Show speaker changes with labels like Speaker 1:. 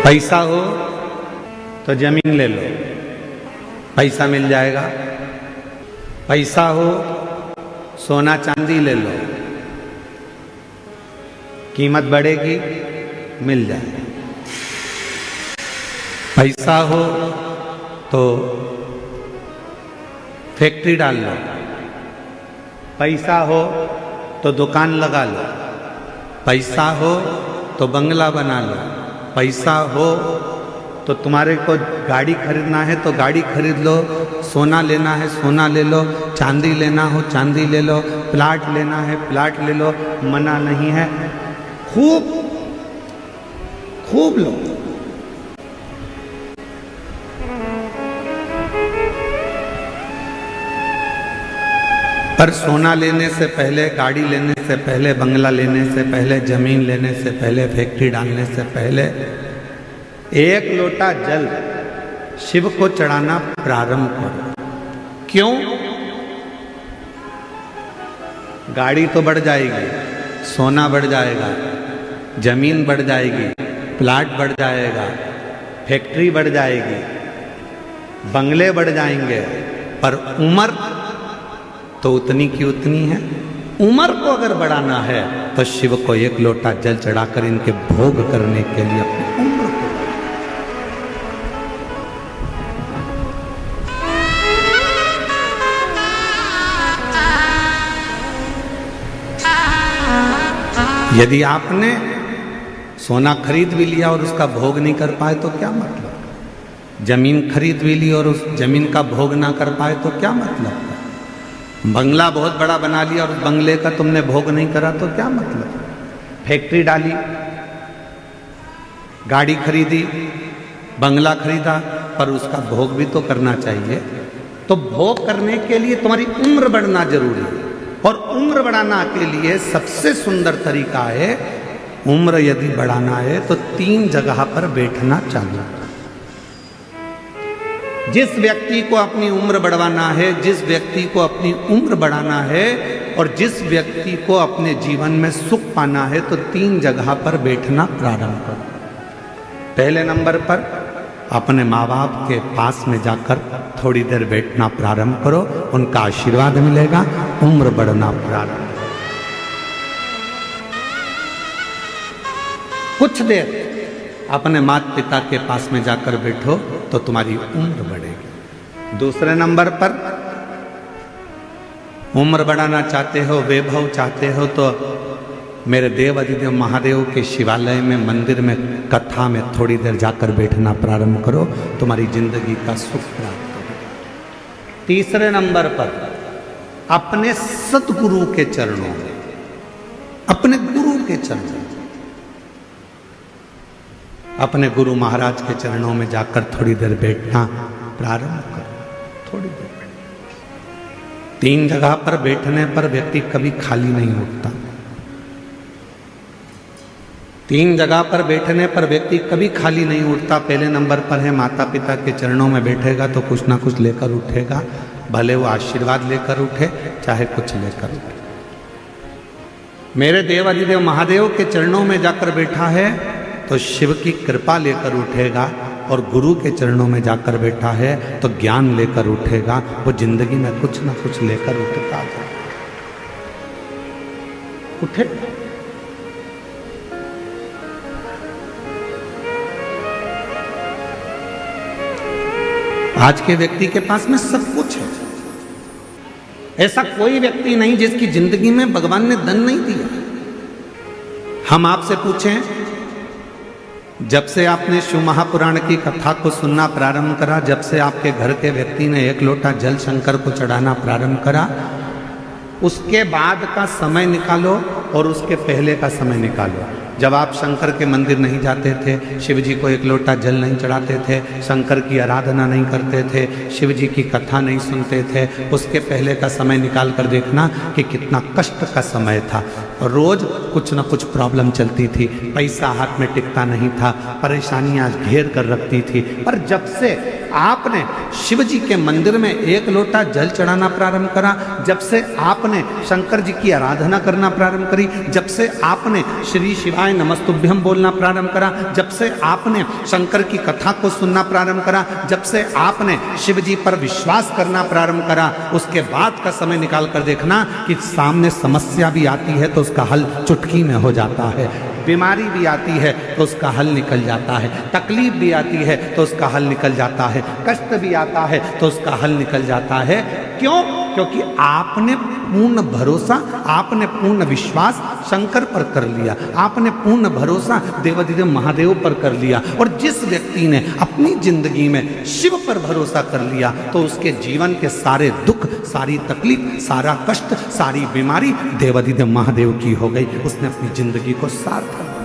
Speaker 1: पैसा हो तो जमीन ले लो, पैसा मिल जाएगा। पैसा हो सोना चांदी ले लो, कीमत बढ़ेगी, मिल जाएगी। पैसा हो तो फैक्ट्री डाल लो, पैसा हो तो दुकान लगा लो, पैसा हो तो बंगला बना लो, पैसा हो तो तुम्हारे को गाड़ी खरीदना है तो गाड़ी खरीद लो, सोना लेना है सोना ले लो, चांदी लेना हो चांदी ले लो, प्लाट लेना है प्लाट ले लो, मना नहीं है। खूब खूब लो। पर सोना लेने से पहले, गाड़ी लेने से पहले, बंगला लेने से पहले, जमीन लेने से पहले, फैक्ट्री डालने से पहले एक लोटा जल शिव को चढ़ाना प्रारंभ करो। क्यों? गाड़ी तो बढ़ जाएगी, सोना बढ़ जाएगा, जमीन बढ़ जाएगी, प्लाट बढ़ जाएगा, फैक्ट्री बढ़ जाएगी, बंगले बढ़ जाएंगे, पर उम्र तो उतनी की उतनी है। उम्र को अगर बढ़ाना है तो शिव को एक लोटा जल चढ़ाकर इनके भोग करने के लिए अपनी उम्र को। यदि आपने सोना खरीद भी लिया और उसका भोग नहीं कर पाए तो क्या मतलब? जमीन खरीद भी ली और उस जमीन का भोग ना कर पाए तो क्या मतलब? बंगला बहुत बड़ा बना लिया और उस बंगले का तुमने भोग नहीं करा तो क्या मतलब? फैक्ट्री डाली, गाड़ी खरीदी, बंगला खरीदा, पर उसका भोग भी तो करना चाहिए। तो भोग करने के लिए तुम्हारी उम्र बढ़ना जरूरी है, और उम्र बढ़ाना के लिए सबसे सुंदर तरीका है, उम्र यदि बढ़ाना है तो 3 जगह पर बैठना चाहिए। जिस व्यक्ति को अपनी उम्र बढ़वाना है, जिस व्यक्ति को अपनी उम्र बढ़ाना है और जिस व्यक्ति को अपने जीवन में सुख पाना है, तो 3 जगह पर बैठना प्रारंभ करो। पहले नंबर पर अपने माँ बाप के पास में जाकर थोड़ी देर बैठना प्रारंभ करो, उनका आशीर्वाद मिलेगा, उम्र बढ़ना प्रारंभ। कुछ देर अपने माता पिता के पास में जाकर बैठो तो तुम्हारी उम्र बढ़ेगी। दूसरे नंबर पर उम्र बढ़ाना चाहते हो, वैभव चाहते हो, तो मेरे देव अधिदेव महादेव के शिवालय में, मंदिर में, कथा में थोड़ी देर जाकर बैठना प्रारंभ करो, तुम्हारी जिंदगी का सुख प्राप्त होगा। तीसरे नंबर पर अपने सतगुरु के चरणों में, अपने गुरु के चरणों, अपने गुरु महाराज के चरणों में जाकर थोड़ी देर बैठना प्रारंभ करो। थोड़ी देर 3 जगह पर बैठने पर व्यक्ति कभी खाली नहीं उठता। 3 जगह पर बैठने पर व्यक्ति कभी खाली नहीं उठता। पहले नंबर पर है माता पिता के चरणों में बैठेगा तो कुछ ना कुछ लेकर उठेगा, भले वो आशीर्वाद लेकर उठे चाहे कुछ लेकर उठे। मेरे देव अधिदेव महादेव के चरणों में जाकर बैठा है तो शिव की कृपा लेकर उठेगा, और गुरु के चरणों में जाकर बैठा है तो ज्ञान लेकर उठेगा। वो जिंदगी में कुछ ना कुछ लेकर उठता है। उठे आज के व्यक्ति के पास में सब कुछ है। ऐसा कोई व्यक्ति नहीं जिसकी जिंदगी में भगवान ने धन नहीं दिया। हम आपसे पूछें, जब से आपने शिव महापुराण की कथा को सुनना प्रारंभ करा, जब से आपके घर के व्यक्ति ने 1 लोटा जल शंकर को चढ़ाना प्रारंभ करा, उसके बाद का समय निकालो और उसके पहले का समय निकालो। जब आप शंकर के मंदिर नहीं जाते थे, शिव जी को 1 लोटा जल नहीं चढ़ाते थे, शंकर की आराधना नहीं करते थे, शिव जी की कथा नहीं सुनते थे, उसके पहले का समय निकाल कर देखना कि कितना कष्ट का समय था। रोज कुछ न कुछ प्रॉब्लम चलती थी, पैसा हाथ में टिकता नहीं था, परेशानियां घेर कर रखती थी। पर जब से आपने शिव जी के मंदिर में एक लोटा जल चढ़ाना प्रारंभ करा, जब से आपने शंकर जी की आराधना करना प्रारंभ करी, जब से आपने श्री शिवाय नमस्तुभ्यम बोलना प्रारंभ करा, जब से आपने शंकर की कथा को सुनना प्रारंभ करा, जब से आपने शिव जी पर विश्वास करना प्रारंभ करा, उसके बाद का समय निकाल कर देखना कि सामने समस्या भी आती है तो उसका हल चुटकी में हो जाता है, बीमारी भी आती है तो उसका हल निकल जाता है, तकलीफ भी आती है तो उसका हल निकल जाता है, कष्ट भी आता है तो उसका हल निकल जाता है। क्यों? क्योंकि आपने पूर्ण भरोसा, आपने पूर्ण विश्वास शंकर पर कर लिया, आपने पूर्ण भरोसा देवाधिदेव महादेव पर कर लिया। और जिस व्यक्ति ने अपनी जिंदगी में शिव पर भरोसा कर लिया तो उसके जीवन के सारे दुख, सारी तकलीफ, सारा कष्ट, सारी बीमारी देवाधिदेव महादेव की हो गई। उसने अपनी जिंदगी को सार्थक